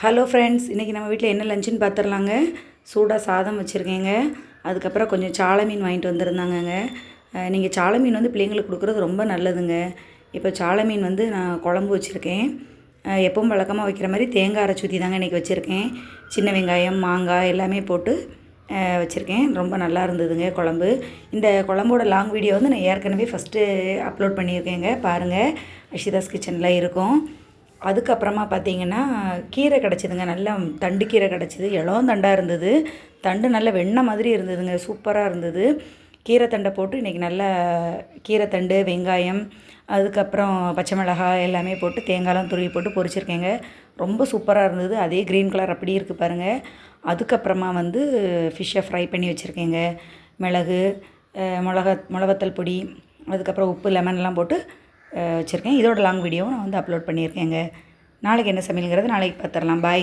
Hello friends, இன்றைக்கி நம்ம வீட்டில் என்ன லஞ்சுன்னு பார்த்துடலாங்க. சூடாக சாதம் வச்சுருக்கேங்க. அதுக்கப்புறம் கொஞ்சம் சாலை மீன் வாங்கிட்டு வந்திருந்தாங்கங்க. நீங்கள் சாலை மீன் வந்து பிள்ளைங்களுக்கு கொடுக்குறது ரொம்ப நல்லதுங்க. இப்போ சாலை மீன் வந்து நான் குழம்பு வச்சுருக்கேன். எப்பவும் வழக்கமாக வைக்கிற மாதிரி தேங்காய் அரைச்சி ஊற்றி தாங்க இன்றைக்கி வச்சுருக்கேன். சின்ன வெங்காயம், மாங்காய் எல்லாமே போட்டு வச்சுருக்கேன். ரொம்ப நல்லா இருந்ததுங்க குழம்பு. இந்த குழம்போட லாங் வீடியோ வந்து நான் ஏற்கனவே ஃபஸ்ட்டு அப்லோட் பண்ணியிருக்கேங்க. பாருங்கள், அஷிதாஸ் கிச்சனில் இருக்கும். அதுக்கப்புறமா பார்த்திங்கன்னா கீரை கிடச்சிதுங்க. நல்ல தண்டு கீரை கிடச்சிது. இளம் தண்டாக இருந்தது. தண்டு நல்ல வெண்ணெய் மாதிரி இருந்ததுங்க. சூப்பராக இருந்தது. கீரை தண்டை போட்டு இன்றைக்கி நல்லா கீரை தண்டு, வெங்காயம், அதுக்கப்புறம் பச்சை மிளகாய் எல்லாமே போட்டு தேங்காயெலாம் துருவி போட்டு பொரிச்சிருக்கேங்க. ரொம்ப சூப்பராக இருந்தது. அதே க்ரீன் கலர் அப்படியே இருக்குது பாருங்கள். அதுக்கப்புறமா வந்து ஃபிஷ்ஷை ஃப்ரை பண்ணி வச்சுருக்கேங்க. மிளகு, மிளவத்தல் பொடி, அதுக்கப்புறம் உப்பு, லெமன்லாம் போட்டு வச்சுருக்கேன். இதோட லாங் வீடியோவும் நான் வந்து அப்லோட் பண்ணியிருக்கேங்க. நாளைக்கு என்ன சமையலுங்கிறது நாளைக்கு பார்த்துடலாம். பாய்.